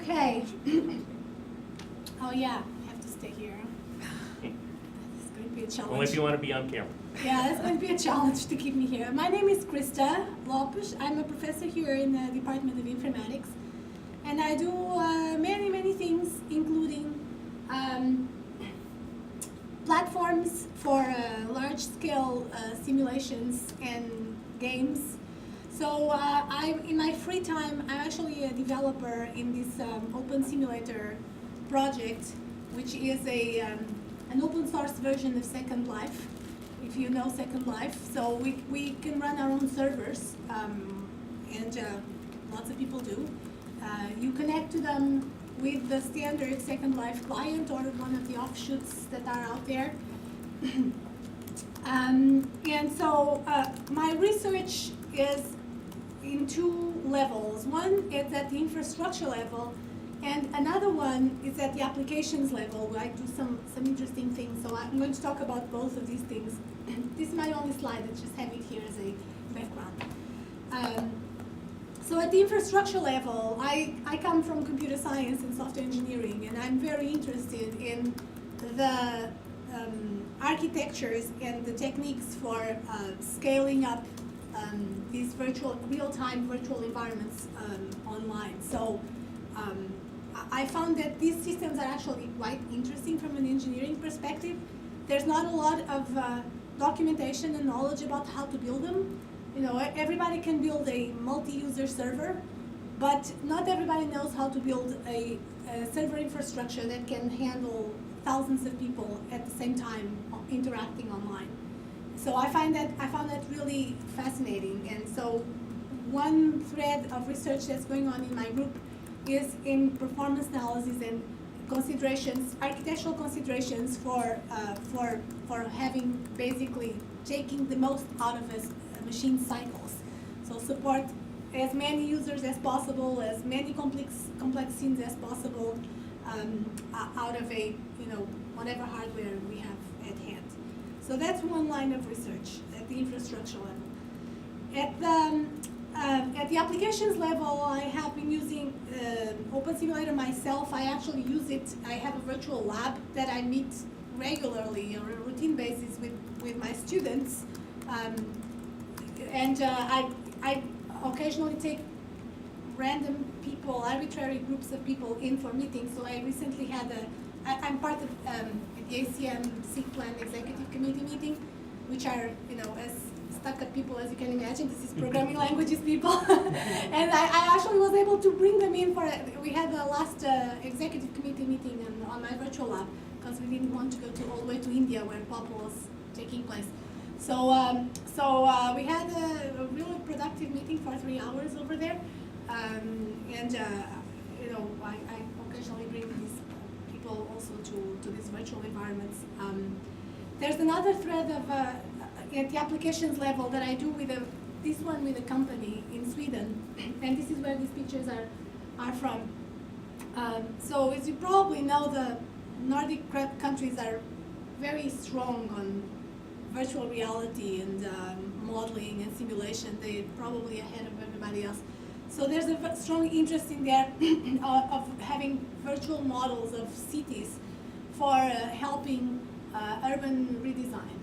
Okay. Oh yeah, I have to stay here. It's going to be a challenge. Only if you want to be on camera. Yeah, it's going to be a challenge to keep me here. My name is Crista Lopes. I'm a professor here in the Department of Informatics. And I do many things, including platforms for large-scale simulations and games. So in my free time, I'm actually a developer in this open simulator project, which is an open source version of Second Life, if you know Second Life. So we can run our own servers, and lots of people do. You connect to them with the standard Second Life client or one of the offshoots that are out there. And so my research is in two levels. One is at the infrastructure level, and another one is at the applications level, where I do some interesting things. So I'm going to talk about both of these things. This is my only slide. I just have it here as a background. So at the infrastructure level, I come from computer science and software engineering, and I'm very interested in the architectures and the techniques for scaling up these real-time virtual environments online. So I found that these systems are actually quite interesting from an engineering perspective. There's not a lot of documentation and knowledge about how to build them. You know, everybody can build a multi-user server, but not everybody knows how to build a server infrastructure that can handle thousands of people at the same time interacting online. So I found that really fascinating. And so one thread of research that's going on in my group is in performance analysis and considerations, architectural considerations for having basically taking the most out of a machine cycles. So support as many users as possible, as many complex scenes as possible out of whatever hardware we have at hand. So that's one line of research at the infrastructure level. At the applications level, I have been using Open Simulator myself. I actually use it. I have a virtual lab that I meet regularly on a routine basis with my students. And I occasionally take random people, arbitrary groups of people in for meetings. So I recently had I'm part of the ACM SIG Plan Executive Committee meeting, which are, as stuck-up people as you can imagine. This is programming languages people. And I actually was able to bring them in we had the last executive committee meeting on my virtual lab, because we didn't want to go all the way to India where POP was taking place. So we had a really productive meeting for 3 hours over there. I occasionally bring these people also to these virtual environments. There's another thread of at the applications level that I do with a company in Sweden, and this is where these pictures are from. So as you probably know, the Nordic countries are very strong on virtual reality and modeling and simulation. They're probably ahead of everybody else. So there's a strong interest in there of having virtual models of cities for helping urban redesign.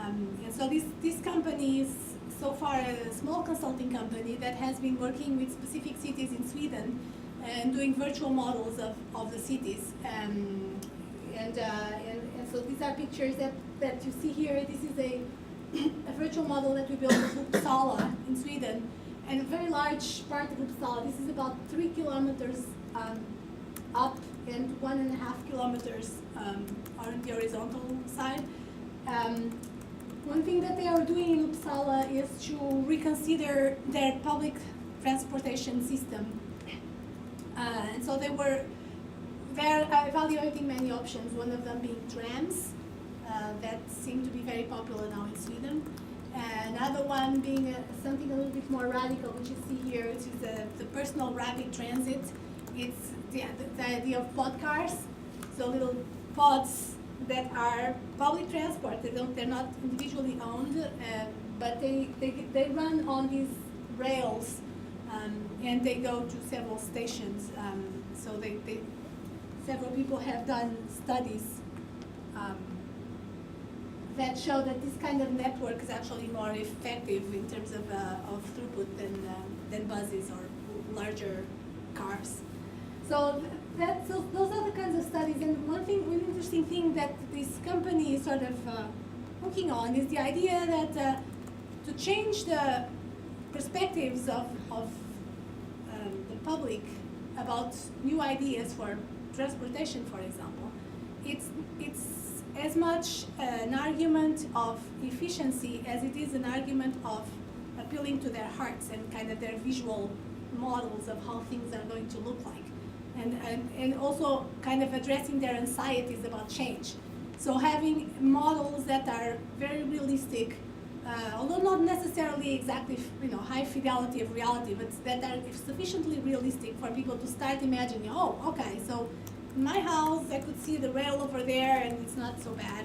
And so this company is so far a small consulting company that has been working with specific cities in Sweden and doing virtual models of the cities. And so these are pictures that you see here. This is a virtual model that we built in Uppsala in Sweden, and a very large part of Uppsala. This is about 3 kilometers up and 1.5 kilometers on the horizontal side. One thing that they are doing in Uppsala is to reconsider their public transportation system. And so they're evaluating many options, one of them being trams that seem to be very popular now in Sweden. Another one being something a little bit more radical, which you see here, which is the personal rapid transit. It's the idea of pod cars, so little pods that are public transport. They're not individually owned, but they run on these rails, and they go to several stations. So several people have done studies that show that this kind of network is actually more effective in terms of throughput than buses or larger cars. So those are the kinds of studies. And one interesting thing that this company is sort of working on is the idea that to change the perspectives of the public about new ideas for transportation, for example, it's as much an argument of efficiency as it is an argument of appealing to their hearts and kind of their visual models of how things are going to look like, and also kind of addressing their anxieties about change. So having models that are very realistic, although not necessarily exactly high fidelity of reality, but that are sufficiently realistic for people to start imagining, oh, okay, so in my house I could see the rail over there and it's not so bad.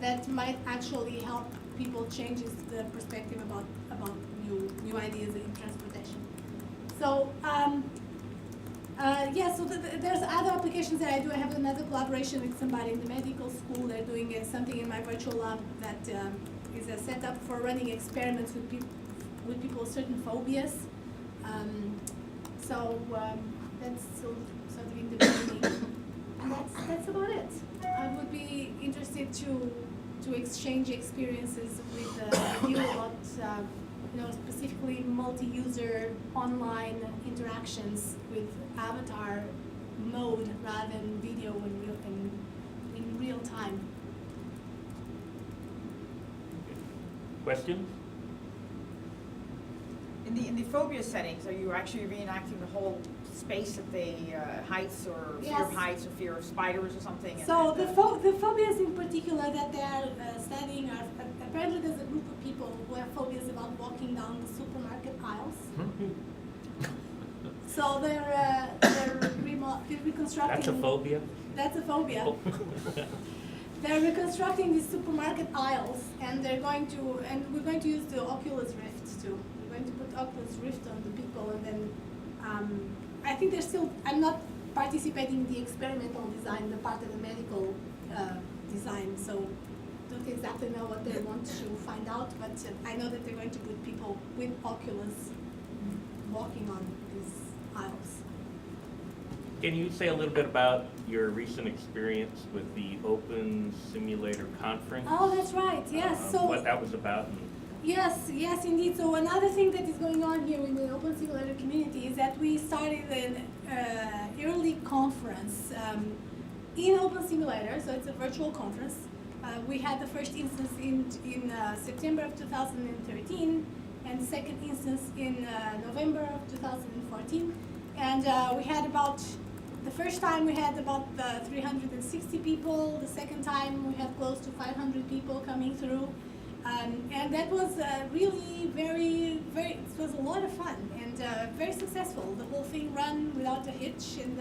That might actually help people change the perspective about new ideas in transportation. So so there's other applications that I do. I have another collaboration with somebody in the medical school. They're doing something in my virtual lab that is a setup for running experiments with people with certain phobias. That's sort of in the beginning. And that's about it. I would be interested to exchange experiences with you about specifically multi-user online interactions with avatar mode rather than video in real time. Questions? In the phobia settings, are you actually reenacting the whole space of the heights or fear of heights or fear of spiders or something? So the phobias in particular that they are studying are, apparently there's a group of people who have phobias about walking down the supermarket aisles. So they're reconstructing. That's a phobia? That's a phobia. They're reconstructing these supermarket aisles, and we're going to use the Oculus Rift too. We're going to put Oculus Rift on the people, and then I think I'm not participating in the experimental design, the part of the medical design, so don't exactly know what they want to find out, but I know that they're going to put people with Oculus walking on these aisles. Can you say a little bit about your recent experience with the Open Simulator Conference? Oh, that's right, yes. What that was about? Yes, indeed. So another thing that is going on here in the Open Simulator community is that we started an early conference in Open Simulator, so it's a virtual conference. We had the first instance in September of 2013, and the second instance in November of 2014. And we had the first time we had about 360 people, the second time we had close to 500 people coming through. And that was really it was a lot of fun and very successful. The whole thing ran without a hitch, and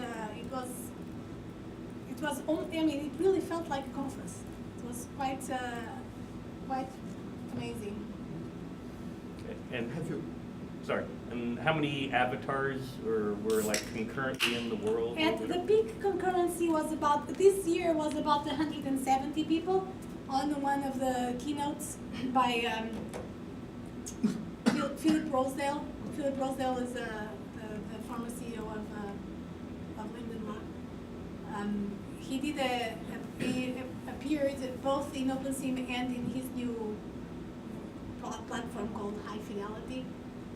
it really felt like a conference. It was quite amazing. Okay. And and how many avatars were like concurrently in the world? And the peak concurrency this year was about 170 people on one of the keynotes by Philip Rosedale. Philip Rosedale is the former CEO of Lindenmark. He appeared both in OpenSim and in his new platform called High Fidelity.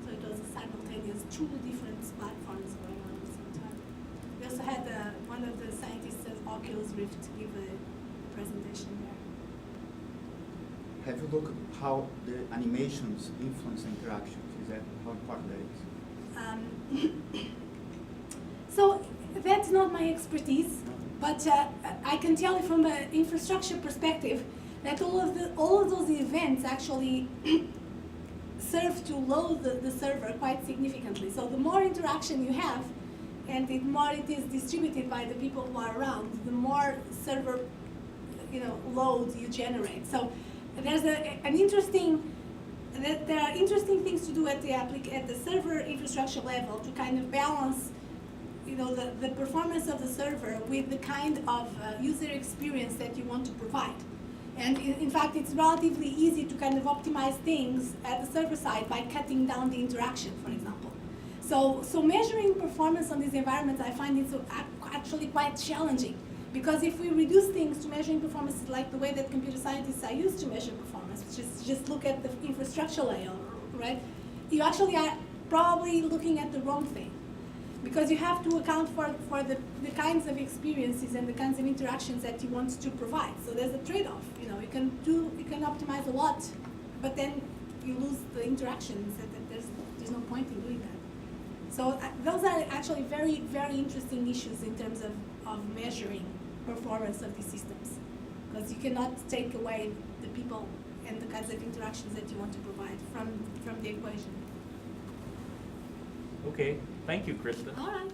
So it was a simultaneous 2 different platforms going on at the same time. We also had one of the scientists at Oculus Rift give a presentation there. Have you looked at how the animations influence interactions? Is that how important that is? So that's not my expertise, but I can tell you from an infrastructure perspective that all of those events actually serve to load the server quite significantly. So the more interaction you have, and the more it is distributed by the people who are around, the more server load you generate. So there's there are interesting things to do at the server infrastructure level to kind of balance the performance of the server with the kind of user experience that you want to provide. And in fact, it's relatively easy to kind of optimize things at the server side by cutting down the interaction, for example. So measuring performance on these environments, I find it's actually quite challenging, because if we reduce things to measuring performance like the way that computer scientists are used to measure performance, which is just look at the infrastructure layer, right? You actually are probably looking at the wrong thing, because you have to account for the kinds of experiences and the kinds of interactions that you want to provide. So there's a trade-off. You can optimize a lot, but then you lose the interactions, and there's no point in doing that. So those are actually very, very interesting issues in terms of measuring performance of these systems, because you cannot take away the people and the kinds of interactions that you want to provide from the equation. Okay, thank you, Crista. All right.